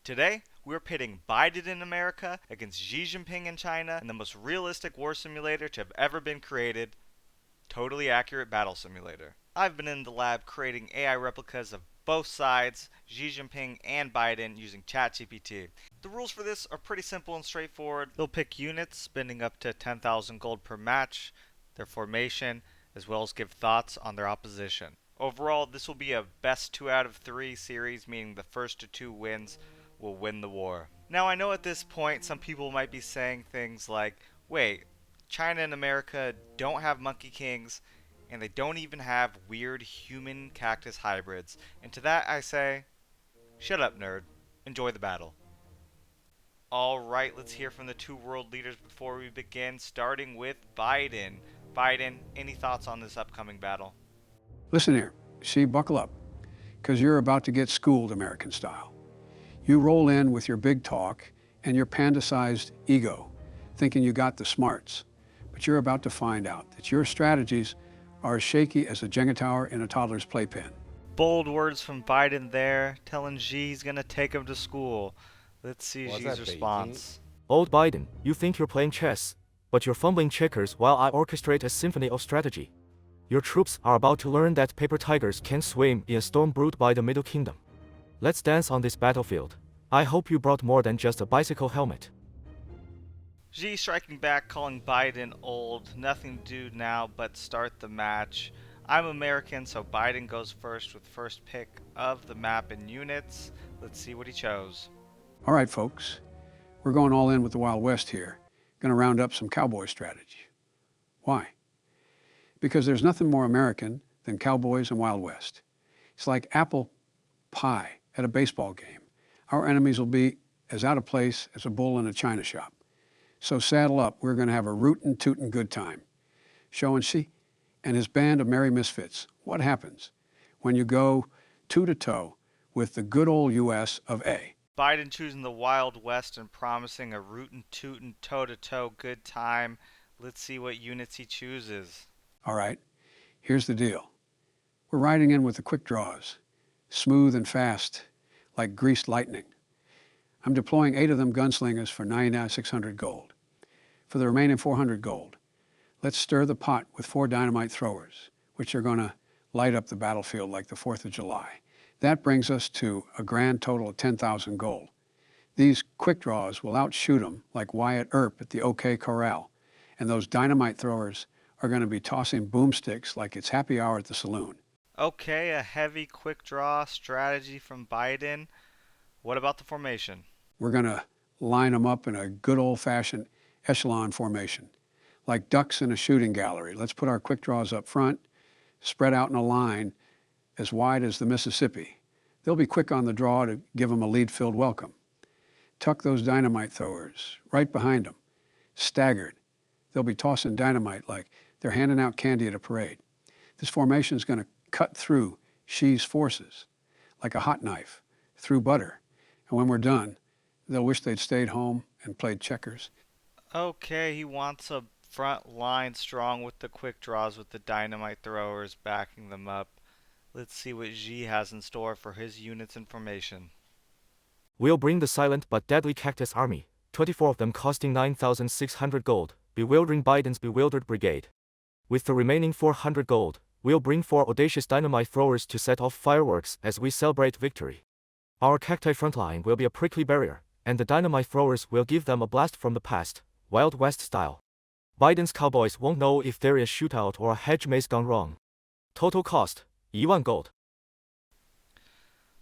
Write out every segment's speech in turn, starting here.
Today, we're pitting Biden in America against Xi Jinping in China in the most realistic war simulator to have ever been created, Totally Accurate Battle Simulator. I've been in the lab creating AI replicas of both sides, Xi Jinping and Biden, using ChatGPT. The rules for this are pretty simple and straightforward. They'll pick units, spending up to 10,000 gold per match, their formation, as well as give thoughts on their opposition. Overall, this will be a best 2 out of 3 series, meaning the first to 2 wins will win the war. Now, I know at this point some people might be saying things like, wait, China and America don't have monkey kings, and they don't even have weird human cactus hybrids. And to that I say, shut up, nerd. Enjoy the battle. Alright, let's hear from the two world leaders before we begin, starting with Biden. Biden, any thoughts on this upcoming battle? Listen here, see, buckle up, because you're about to get schooled American style. You roll in with your big talk and your panda-sized ego, thinking you got the smarts. But you're about to find out that your strategies are as shaky as a Jenga tower in a toddler's playpen. Bold words from Biden there, telling Xi he's gonna take him to school. Let's see Was Xi's that response. Old Biden, you think you're playing chess, but you're fumbling checkers while I orchestrate a symphony of strategy. Your troops are about to learn that paper tigers can swim in a storm brewed by the Middle Kingdom. Let's dance on this battlefield. I hope you brought more than just a bicycle helmet. Xi striking back, calling Biden old. Nothing to do now but start the match. I'm American, so Biden goes first with first pick of the map in units. Let's see what he chose. All right, folks, we're going all in with the Wild West here. Going to round up some cowboy strategy. Why? Because there's nothing more American than cowboys and Wild West. It's like apple pie at a baseball game. Our enemies will be as out of place as a bull in a china shop. So saddle up, we're going to have a rootin' tootin' good time. Showing Xi and his band of merry misfits what happens when you go toe-to-toe with the good old U.S. of A. Biden choosing the Wild West and promising a rootin' tootin' toe-to-toe good time. Let's see what units he chooses. All right, here's the deal. We're riding in with the quick draws, smooth and fast, like greased lightning. I'm deploying 8 of them gunslingers for 9,600 gold. For the remaining 400 gold, let's stir the pot with 4 dynamite throwers, which are going to light up the battlefield like the 4th of July. That brings us to a grand total of 10,000 gold. These quick draws will outshoot them like Wyatt Earp at the OK Corral, and those dynamite throwers are going to be tossing boomsticks like it's happy hour at the saloon. Okay, a heavy quick draw strategy from Biden. What about the formation? We're going to line them up in a good old-fashioned echelon formation, like ducks in a shooting gallery. Let's put our quick draws up front, spread out in a line as wide as the Mississippi. They'll be quick on the draw to give them a lead-filled welcome. Tuck those dynamite throwers right behind them, staggered. They'll be tossing dynamite like they're handing out candy at a parade. This formation is going to cut through Xi's forces like a hot knife through butter. And when we're done, they'll wish they'd stayed home and played checkers. Okay, he wants a front line strong with the quick draws with the dynamite throwers backing them up. Let's see what Xi has in store for his units and formation. We'll bring the silent but deadly cactus army, 24 of them costing 9,600 gold, bewildering Biden's bewildered brigade. With the remaining 400 gold, we'll bring 4 audacious dynamite throwers to set off fireworks as we celebrate victory. Our cacti frontline will be a prickly barrier, and the dynamite throwers will give them a blast from the past, Wild West style. Biden's cowboys won't know if there is a shootout or a hedge maze gone wrong. Total cost, 1,000 gold.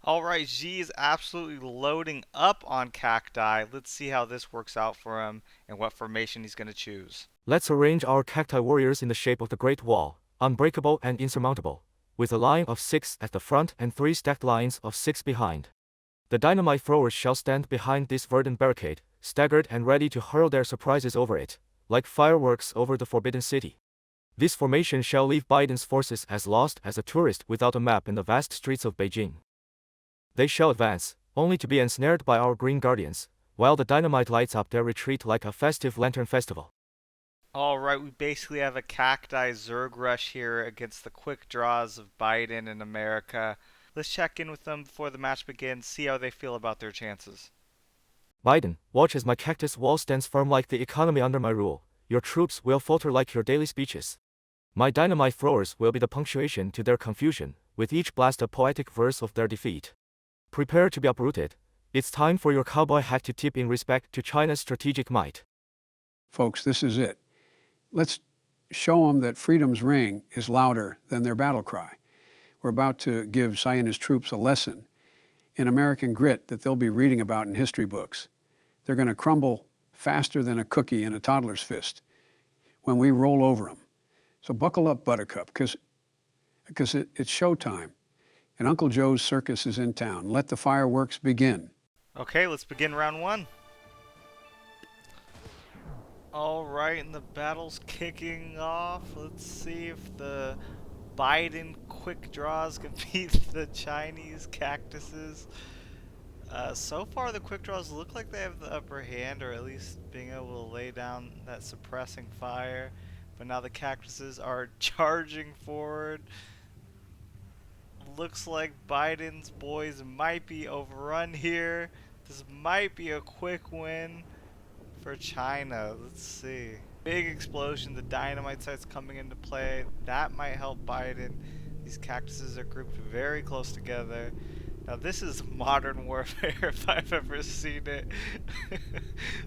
Alright, Xi is absolutely loading up on cacti. Let's see how this works out for him and what formation he's going to choose. Let's arrange our cacti warriors in the shape of the Great Wall, unbreakable and insurmountable, with a line of 6 at the front and 3 stacked lines of 6 behind. The dynamite throwers shall stand behind this verdant barricade, staggered and ready to hurl their surprises over it, like fireworks over the Forbidden City. This formation shall leave Biden's forces as lost as a tourist without a map in the vast streets of Beijing. They shall advance, only to be ensnared by our green guardians, while the dynamite lights up their retreat like a festive lantern festival. Alright, we basically have a cacti Zerg rush here against the quick draws of Biden and America. Let's check in with them before the match begins, see how they feel about their chances. Biden, watch as my cactus wall stands firm like the economy under my rule. Your troops will falter like your daily speeches. My dynamite throwers will be the punctuation to their confusion, with each blast a poetic verse of their defeat. Prepare to be uprooted. It's time for your cowboy hat to tip in respect to China's strategic might. Folks, this is it. Let's show them that freedom's ring is louder than their battle cry. We're about to give Zionist troops a lesson in American grit that they'll be reading about in history books. They're going to crumble faster than a cookie in a toddler's fist when we roll over them. So buckle up, Buttercup, because it's showtime, and Uncle Joe's circus is in town. Let the fireworks begin. Okay, let's begin round one. Alright, and the battle's kicking off. Let's see if the Biden quick draws can beat the Chinese cactuses. So far, the quick draws look like they have the upper hand, or at least being able to lay down that suppressing fire. But now the cactuses are charging forward. Looks like Biden's boys might be overrun here. This might be a quick win for China. Let's see. Big explosion. The dynamite starts coming into play. That might help Biden. These cactuses are grouped very close together. Now this is modern warfare if I've ever seen it.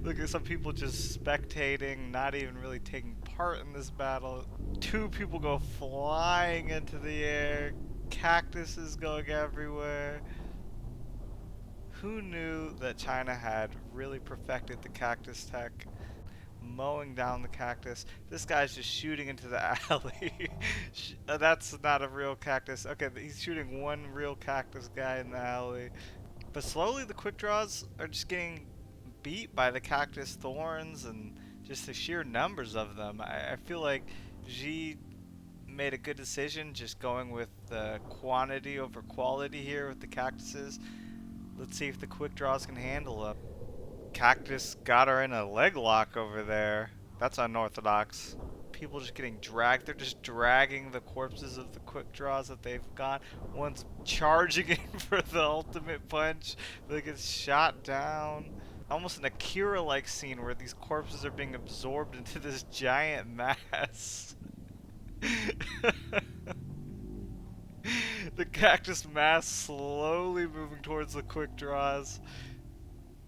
Look at some people just spectating, not even really taking part in this battle. Two people go flying into the air. Cactuses going everywhere. Who knew that China had really perfected the cactus tech? Mowing down the cactus. This guy's just shooting into the alley. That's not a real cactus. Okay, he's shooting one real cactus guy in the alley. But slowly the quick draws are just getting beat by the cactus thorns and just the sheer numbers of them. I feel like Xi made a good decision just going with the quantity over quality here with the cactuses. Let's see if the quick draws can handle them. Cactus got her in a leg lock over there. That's unorthodox. People just getting dragged. They're just dragging the corpses of the quick draws that they've got. One's charging in for the ultimate punch. They get shot down. Almost an Akira-like scene where these corpses are being absorbed into this giant mass. The cactus mass slowly moving towards the quick draws,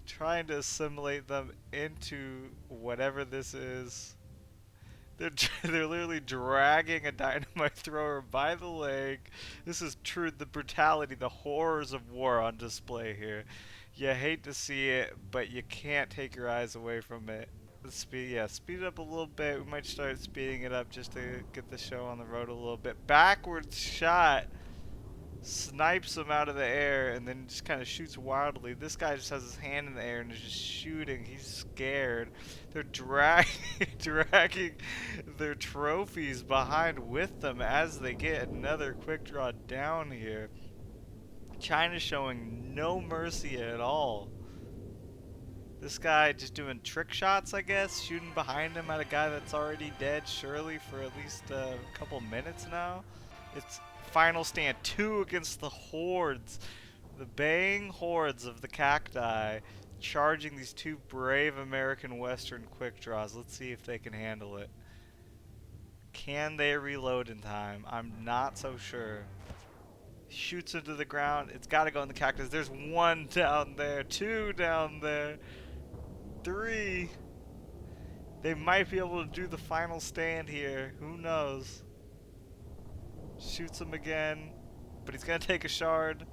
trying to assimilate them into whatever this is. They're literally dragging a dynamite thrower by the leg. This is true, the brutality, the horrors of war on display here. You hate to see it, but you can't take your eyes away from it. Speed it up a little bit. We might start speeding it up just to get the show on the road a little bit. Backwards shot. Snipes him out of the air and then just kind of shoots wildly. This guy just has his hand in the air and is just shooting. He's scared. They're dragging their trophies behind with them as they get another quick draw down here. China's showing no mercy at all. This guy just doing trick shots, I guess, shooting behind him at a guy that's already dead, surely, for at least a couple minutes now. It's final stand 2 against the hordes. The baying hordes of the cacti charging these two brave American Western quick draws. Let's see if they can handle it. Can they reload in time? I'm not so sure. Shoots into the ground. It's got to go in the cactus. There's one down there, two down there. 3. They might be able to do the final stand here. Who knows? Shoots him again, but he's gonna take a shard.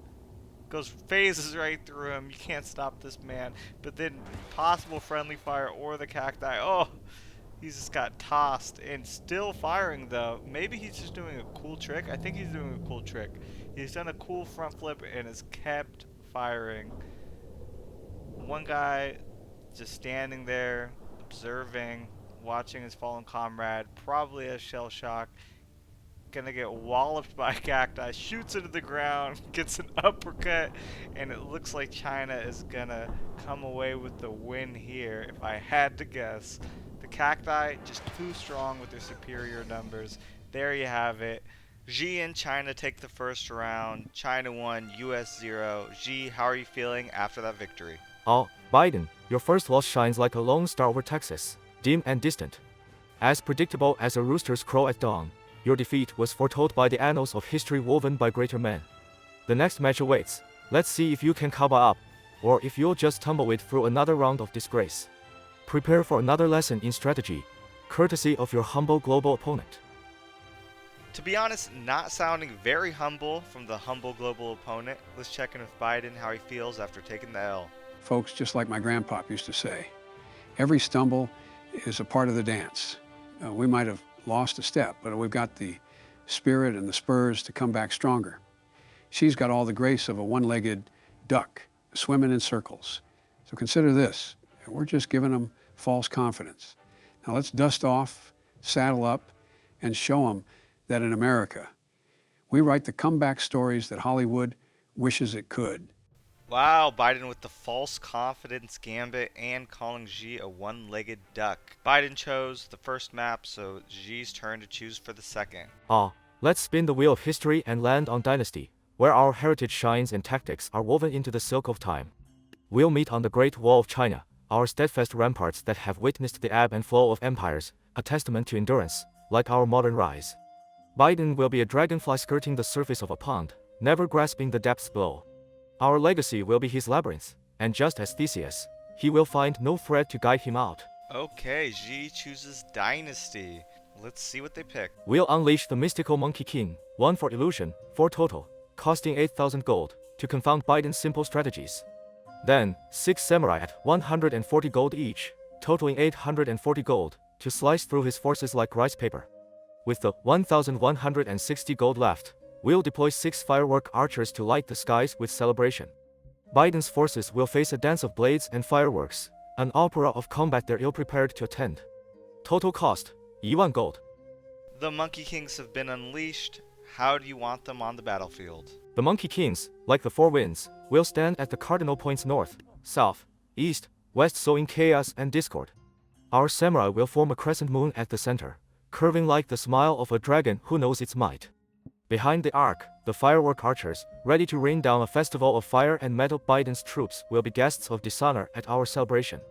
Phases right through him. You can't stop this man. But then possible friendly fire or the cacti. Oh, he's just got tossed and still firing though. Maybe he's just doing a cool trick. I think he's doing a cool trick. He's done a cool front flip and has kept firing. One guy just standing there, observing, watching his fallen comrade, probably a shell shock. Gonna get walloped by a cacti, shoots into the ground, gets an uppercut, and it looks like China is gonna come away with the win here, if I had to guess. The cacti just too strong with their superior numbers. There you have it. Xi and China take the first round. China 1, US 0. Xi, how are you feeling after that victory? Oh, Biden, your first loss shines like a lone star over Texas, dim and distant. As predictable as a rooster's crow at dawn, your defeat was foretold by the annals of history woven by greater men. The next match awaits. Let's see if you can cover up, or if you'll just tumbleweed through another round of disgrace. Prepare for another lesson in strategy, courtesy of your humble global opponent. To be honest, not sounding very humble from the humble global opponent. Let's check in with Biden, how he feels after taking the L. Folks, just like my grandpop used to say, every stumble is a part of the dance. We might have lost a step, but we've got the spirit and the spurs to come back stronger. She's got all the grace of a one-legged duck swimming in circles. So consider this, we're just giving them false confidence. Now let's dust off, saddle up, and show them that in America, we write the comeback stories that Hollywood wishes it could. Wow, Biden with the false confidence gambit and calling Xi a one-legged duck. Biden chose the first map, so Xi's turn to choose for the second. Let's spin the wheel of history and land on Dynasty, where our heritage shines and tactics are woven into the silk of time. We'll meet on the Great Wall of China, our steadfast ramparts that have witnessed the ebb and flow of empires, a testament to endurance, like our modern rise. Biden will be a dragonfly skirting the surface of a pond, never grasping the depths below. Our legacy will be his labyrinth, and just as Theseus, he will find no thread to guide him out. Okay, Xi chooses Dynasty. Let's see what they pick. We'll unleash the mystical Monkey King, 1 for illusion, 4 total, costing 8,000 gold, to confound Biden's simple strategies. Then, 6 samurai at 140 gold each, totaling 840 gold, to slice through his forces like rice paper. With the 1,160 gold left, we'll deploy 6 firework archers to light the skies with celebration. Biden's forces will face a dance of blades and fireworks, an opera of combat they're ill-prepared to attend. Total cost, 1,000 gold. The Monkey Kings have been unleashed. How do you want them on the battlefield? The Monkey Kings, like the 4 winds, will stand at the cardinal points north, south, east, west, sowing chaos and discord. Our samurai will form a crescent moon at the center, curving like the smile of a dragon who knows its might. Behind the arc, the firework archers, ready to rain down a festival of fire and metal. Biden's troops will be guests of dishonor at our celebration.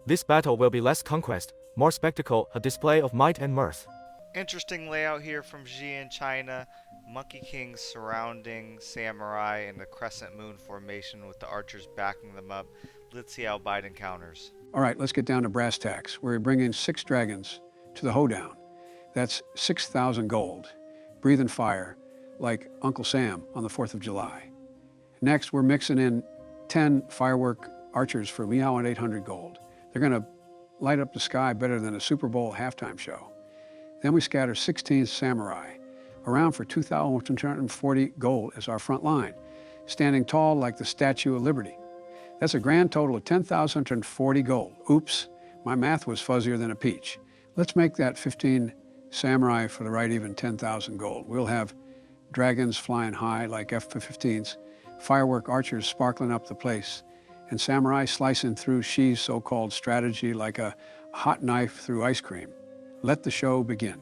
This battle will be less conquest, more spectacle, a display of might and mirth. Interesting layout here from Xi in China. Monkey Kings surrounding samurai in a crescent moon formation with the archers backing them up. Let's see how Biden counters. All right, let's get down to brass tacks. We're bringing 6 dragons to the hoedown. That's 6,000 gold, breathing fire, like Uncle Sam on the 4th of July. Next, we're mixing in 10 firework archers for Meow and 800 gold. They're gonna light up the sky better than a Super Bowl halftime show. Then we scatter 16 samurai around for 2,240 gold as our front line, standing tall like the Statue of Liberty. That's a grand total of 10,040 gold. Oops, my math was fuzzier than a peach. Let's make that 15 samurai for the right even 10,000 gold. We'll have dragons flying high like F-15s, firework archers sparkling up the place, and samurai slicing through Xi's so-called strategy like a hot knife through ice cream. Let the show begin.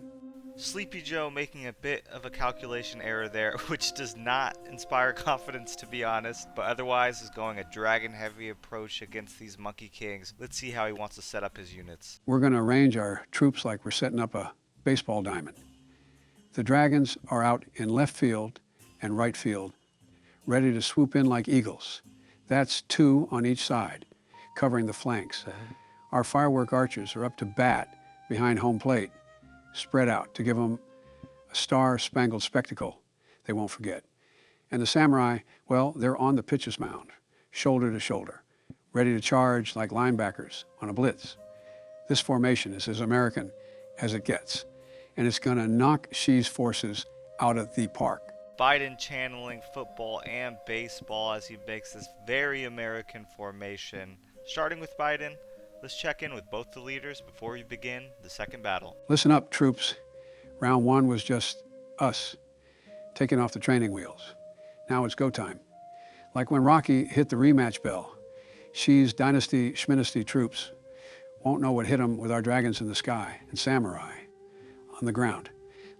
Sleepy Joe making a bit of a calculation error there, which does not inspire confidence, to be honest, but otherwise is going a dragon-heavy approach against these Monkey Kings. Let's see how he wants to set up his units. We're going to arrange our troops like we're setting up a baseball diamond. The dragons are out in left field and right field, ready to swoop in like eagles. That's 2 on each side, covering the flanks. Our firework archers are up to bat behind home plate, spread out to give them a star-spangled spectacle they won't forget. And the samurai, well, they're on the pitcher's mound, shoulder to shoulder, ready to charge like linebackers on a blitz. This formation is as American as it gets, and it's going to knock Xi's forces out of the park. Biden channeling football and baseball as he makes this very American formation. Starting with Biden, let's check in with both the leaders before we begin the second battle. Listen up, troops. Round 1 was just us, taking off the training wheels. Now it's go time. Like when Rocky hit the rematch bell, Xi's dynasty, schminesty troops won't know what hit them with our dragons in the sky and samurai on the ground.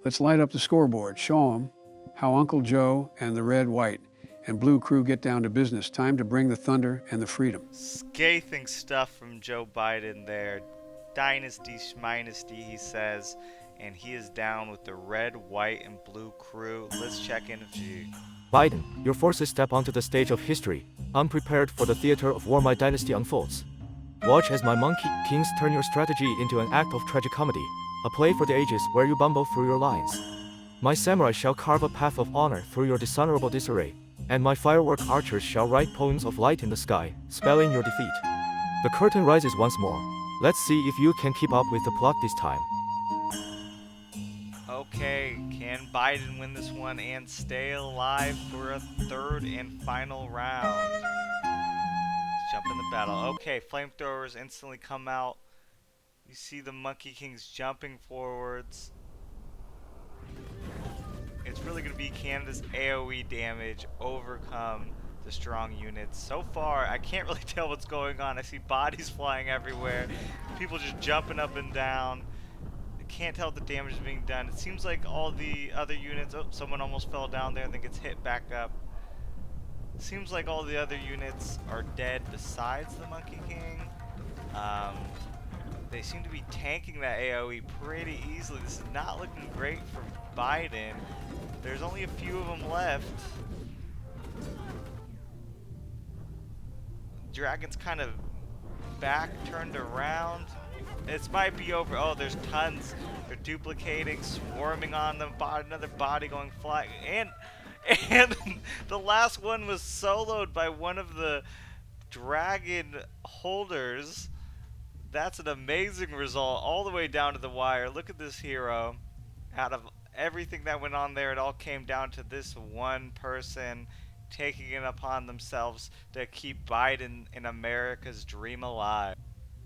Let's light up the scoreboard. Show them how Uncle Joe and the red, white, and blue crew get down to business. Time to bring the thunder and the freedom. Scathing stuff from Joe Biden there. Dynasty schminesty, he says. And he is down with the red, white, and blue crew. Let's check in with G. Biden, your forces step onto the stage of history, unprepared for the theater of war my dynasty unfolds. Watch as my monkey kings turn your strategy into an act of tragicomedy, a play for the ages where you bumble through your lines. My samurai shall carve a path of honor through your dishonorable disarray, and my firework archers shall write poems of light in the sky, spelling your defeat. The curtain rises once more. Let's see if you can keep up with the plot this time. Okay, can Biden win this one and stay alive for a third and final round? Let's jump in the battle. Okay, flamethrowers instantly come out. You see the Monkey Kings jumping forwards. It's really going to be Canada's AoE damage overcome the strong units. So far, I can't really tell what's going on. I see bodies flying everywhere. People just jumping up and down. I can't tell if the damage is being done. It seems like all the other units... Oh, someone almost fell down there and then gets hit back up. It seems like all the other units are dead besides the Monkey King. They seem to be tanking that AoE pretty easily. This is not looking great for Biden. There's only a few of them left. Dragon's kind of back turned around. This might be over. Oh, there's tons. They're duplicating, swarming on them. Another body going flying. And the last one was soloed by one of the dragon holders. That's an amazing result all the way down to the wire. Look at this hero. Out of everything that went on there, it all came down to this one person taking it upon themselves to keep Biden and America's dream alive.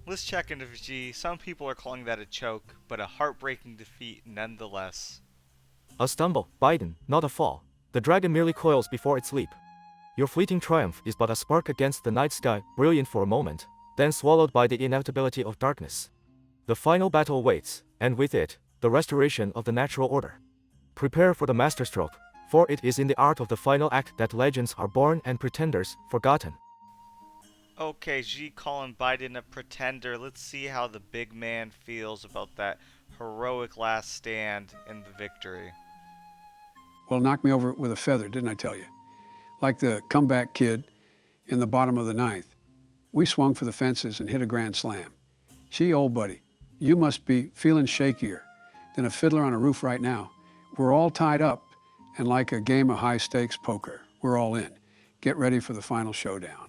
Let's check into G. Some people are calling that a choke, but a heartbreaking defeat nonetheless. A stumble, Biden, not a fall. The dragon merely coils before its leap. Your fleeting triumph is but a spark against the night sky, brilliant for a moment, then swallowed by the inevitability of darkness. The final battle waits, and with it, the restoration of the natural order. Prepare for the masterstroke, for it is in the art of the final act that legends are born and pretenders forgotten. Okay, G calling Biden a pretender. Let's see how the big man feels about that heroic last stand in the victory. Well, knocked me over with a feather, didn't I tell you? Like the comeback kid in the bottom of the ninth. We swung for the fences and hit a grand slam. Gee, old buddy, you must be feeling shakier than a fiddler on a roof right now. We're all tied up, and like a game of high-stakes poker, we're all in. Get ready for the final showdown,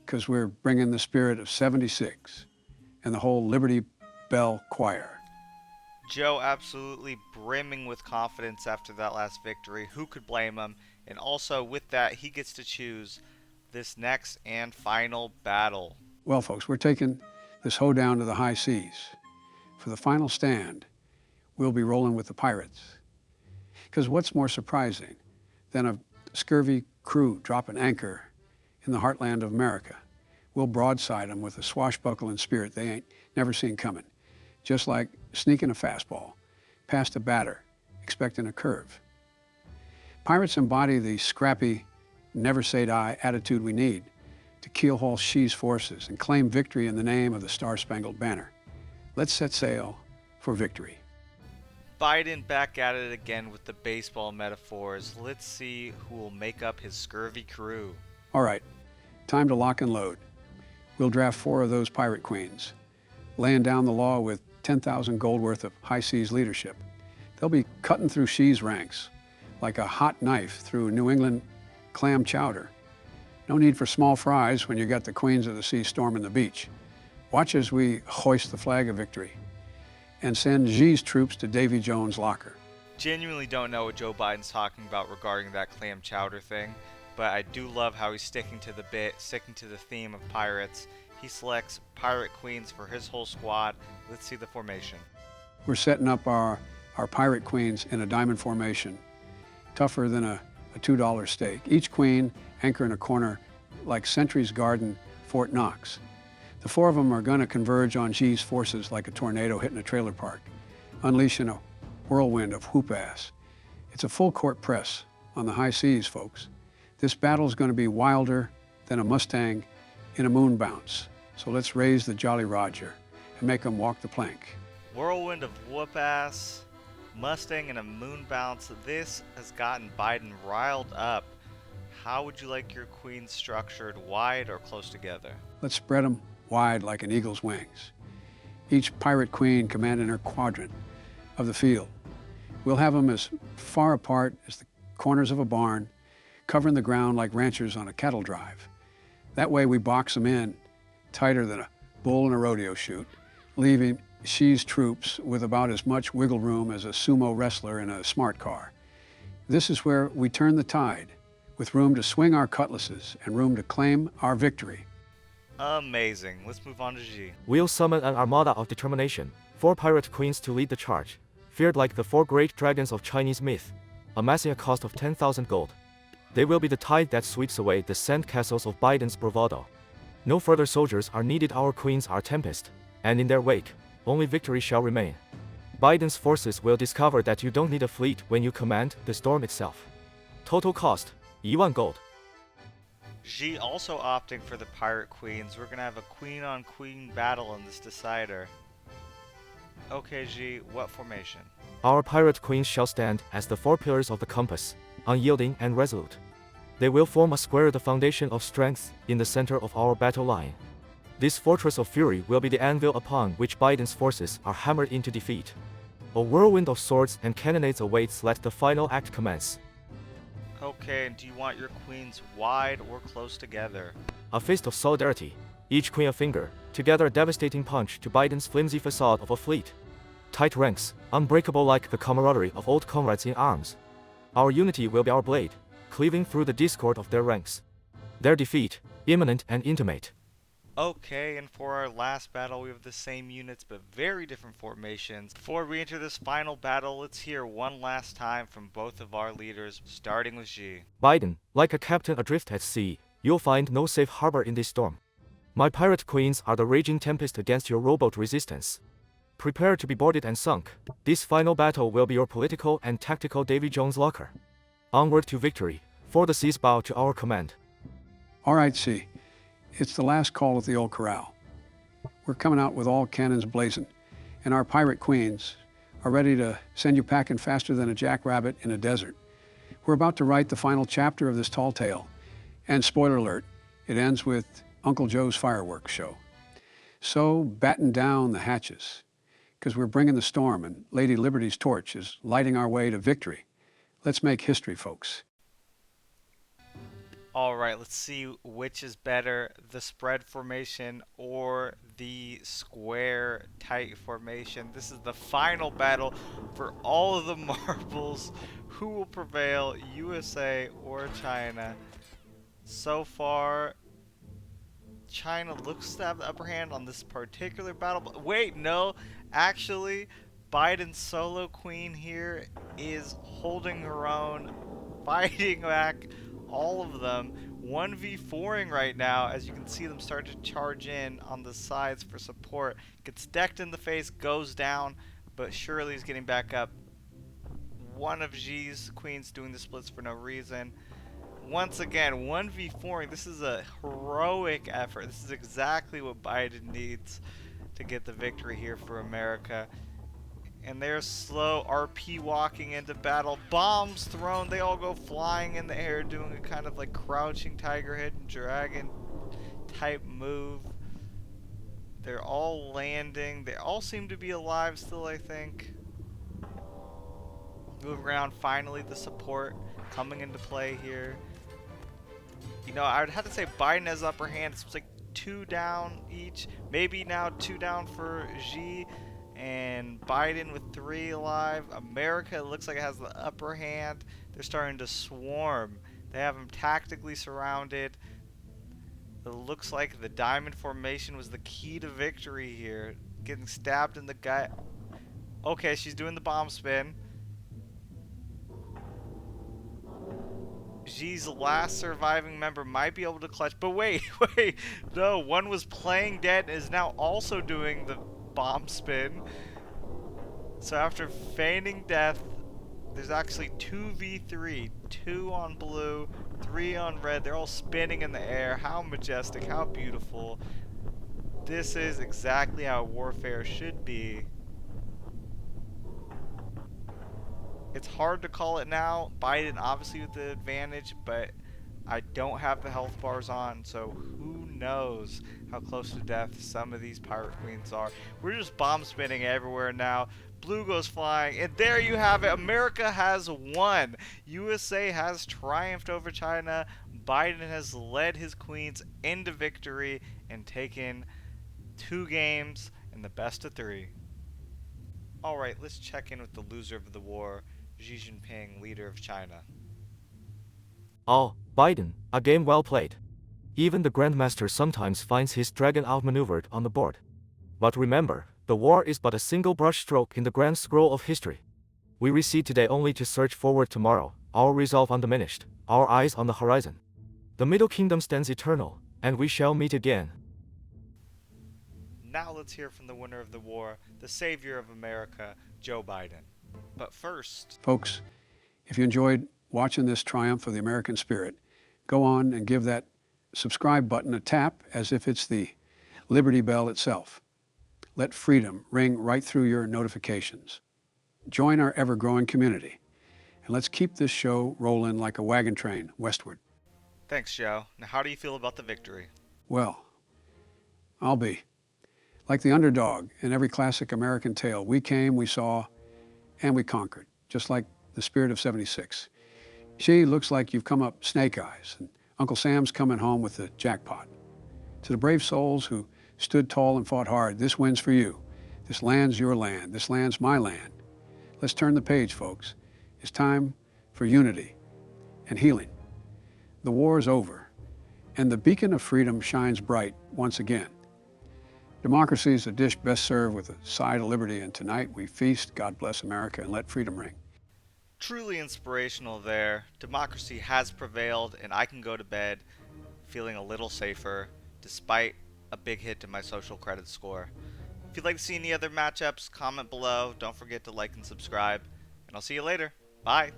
because we're bringing the spirit of 76 and the whole Liberty Bell Choir. Joe absolutely brimming with confidence after that last victory. Who could blame him? And also with that, he gets to choose this next and final battle. Well, folks, we're taking this hoedown to the high seas. For the final stand, we'll be rolling with the pirates. Because what's more surprising than a scurvy crew dropping anchor in the heartland of America? We'll broadside them with a swashbuckling spirit they ain't never seen coming. Just like sneaking a fastball past a batter, expecting a curve. Pirates embody the scrappy, never-say-die attitude we need to keelhaul Xi's forces and claim victory in the name of the Star-Spangled Banner. Let's set sail for victory. Biden back at it again with the baseball metaphors. Let's see who will make up his scurvy crew. All right, time to lock and load. We'll draft 4 of those pirate queens, laying down the law with 10,000 gold worth of high seas leadership. They'll be cutting through Xi's ranks like a hot knife through New England clam chowder. No need for small fries when you got the queens of the sea storming the beach. Watch as we hoist the flag of victory and send Xi's troops to Davy Jones' locker. Genuinely don't know what Joe Biden's talking about regarding that clam chowder thing, but I do love how he's sticking to the bit, sticking to the theme of pirates. He selects pirate queens for his whole squad. Let's see the formation. We're setting up our pirate queens in a diamond formation, tougher than a $2 steak. Each queen anchor in a corner like Sentry's Garden, Fort Knox. The 4 of them are going to converge on Xi's forces like a tornado hitting a trailer park, unleashing a whirlwind of whoop ass. It's a full court press on the high seas, folks. This battle's going to be wilder than a Mustang in a moon bounce. So let's raise the Jolly Roger and make them walk the plank. Whirlwind of whoop ass, Mustang and a moon bounce. This has gotten Biden riled up. How would you like your queens structured, wide or close together? Let's spread them wide like an eagle's wings. Each pirate queen commanding her quadrant of the field. We'll have them as far apart as the corners of a barn, covering the ground like ranchers on a cattle drive. That way we box them in tighter than a bull in a rodeo chute, leaving Xi's troops with about as much wiggle room as a sumo wrestler in a smart car. This is where we turn the tide, with room to swing our cutlasses and room to claim our victory. Amazing. Let's move on to Xi. We'll summon an armada of determination, 4 pirate queens to lead the charge, feared like the 4 great dragons of Chinese myth, amassing a cost of 10,000 gold. They will be the tide that sweeps away the sand castles of Biden's bravado. No further soldiers are needed, our queens are tempest, and in their wake, only victory shall remain. Biden's forces will discover that you don't need a fleet when you command the storm itself. Total cost, 1,000 gold. Xi also opting for the pirate queens. We're gonna have a queen on queen battle in this decider. Okay, Xi, what formation? Our pirate queens shall stand as the 4 pillars of the compass, unyielding and resolute. They will form a square, the foundation of strength, in the center of our battle line. This fortress of fury will be the anvil upon which Biden's forces are hammered into defeat. A whirlwind of swords and cannonades awaits. Let the final act commence. Okay, and do you want your queens wide or close together? A fist of solidarity, each queen a finger, together a devastating punch to Biden's flimsy facade of a fleet. Tight ranks, unbreakable like the camaraderie of old comrades in arms. Our unity will be our blade, cleaving through the discord of their ranks. Their defeat, imminent and intimate. Okay, and for our last battle, we have the same units but very different formations. Before we enter this final battle, let's hear one last time from both of our leaders, starting with Xi. Biden, like a captain adrift at sea, you'll find no safe harbor in this storm. My pirate queens are the raging tempest against your rowboat resistance. Prepare to be boarded and sunk. This final battle will be your political and tactical Davy Jones locker. Onward to victory, for the seas bow to our command. All right, C. It's the last call at the old corral. We're coming out with all cannons blazing, and our pirate queens are ready to send you packing faster than a jackrabbit in a desert. We're about to write the final chapter of this tall tale, and spoiler alert, it ends with Uncle Joe's fireworks show. So batten down the hatches, because we're bringing the storm, and Lady Liberty's torch is lighting our way to victory. Let's make history, folks. Alright, let's see which is better, the spread formation or the square tight formation. This is the final battle for all of the marbles. Who will prevail, USA or China? So far, China looks to have the upper hand on this particular battle. But wait, no, actually, Biden's solo queen here is holding her own, fighting back all of them. 1v4ing right now, as you can see them start to charge in on the sides for support. Gets decked in the face, goes down, but Shirley's getting back up. One of Xi's queens doing the splits for no reason. Once again, 1v4ing. This is a heroic effort. This is exactly what Biden needs to get the victory here for America. And they're slow RP walking into battle. Bombs thrown. They all go flying in the air, doing a kind of like crouching tiger, hidden dragon type move. They're all landing. They all seem to be alive still, I think. Moving around. Finally, the support coming into play here. You know, I would have to say Biden has upper hand. It's like 2 down each. Maybe now 2 down for Xi. And Biden with 3 alive. America looks like it has the upper hand. They're starting to swarm. They have them tactically surrounded. It looks like the diamond formation was the key to victory here. Getting stabbed in the gut. Okay, she's doing the bomb spin. Xi's last surviving member might be able to clutch. But wait, no, one was playing dead and is now also doing the bomb spin. So after feigning death, there's actually 2v3, 2 on blue, 3 on red. They're all spinning in the air. How majestic, how beautiful. This is exactly how warfare should be. It's hard to call it now. Biden obviously with the advantage, but I don't have the health bars on, so who knows how close to death some of these pirate queens are. We're just bomb spinning everywhere now. Blue goes flying, and there you have it. America has won. USA has triumphed over China. Biden has led his queens into victory and taken 2 games in the best of 3. Alright, let's check in with the loser of the war, Xi Jinping, leader of China. Oh, Biden, a game well played. Even the Grandmaster sometimes finds his dragon outmaneuvered on the board. But remember, the war is but a single brushstroke in the grand scroll of history. We recede today only to surge forward tomorrow, our resolve undiminished, our eyes on the horizon. The Middle Kingdom stands eternal, and we shall meet again. Now let's hear from the winner of the war, the savior of America, Joe Biden. But first, Folks, if you enjoyed watching this triumph of the American spirit, go on and give that subscribe button a tap as if it's the Liberty Bell itself. Let freedom ring right through your notifications. Join our ever-growing community, and let's keep this show rolling like a wagon train westward. thanks, Joe. Now, how do you feel about the victory? Well, I'll be. Like the underdog in every classic American tale, we came, we saw, and we conquered, just like the spirit of '76. She looks like you've come up snake eyes, and Uncle Sam's coming home with the jackpot. To the brave souls who stood tall and fought hard, this wins for you. This land's your land. This land's my land. Let's turn the page, folks. It's time for unity and healing. The war is over, and the beacon of freedom shines bright once again. Democracy is a dish best served with a side of liberty, and tonight we feast. God bless America, and let freedom ring. Truly inspirational there. Democracy has prevailed, and I can go to bed feeling a little safer, despite a big hit to my social credit score. If you'd like to see any other matchups, comment below. Don't forget to like and subscribe, and I'll see you later. Bye.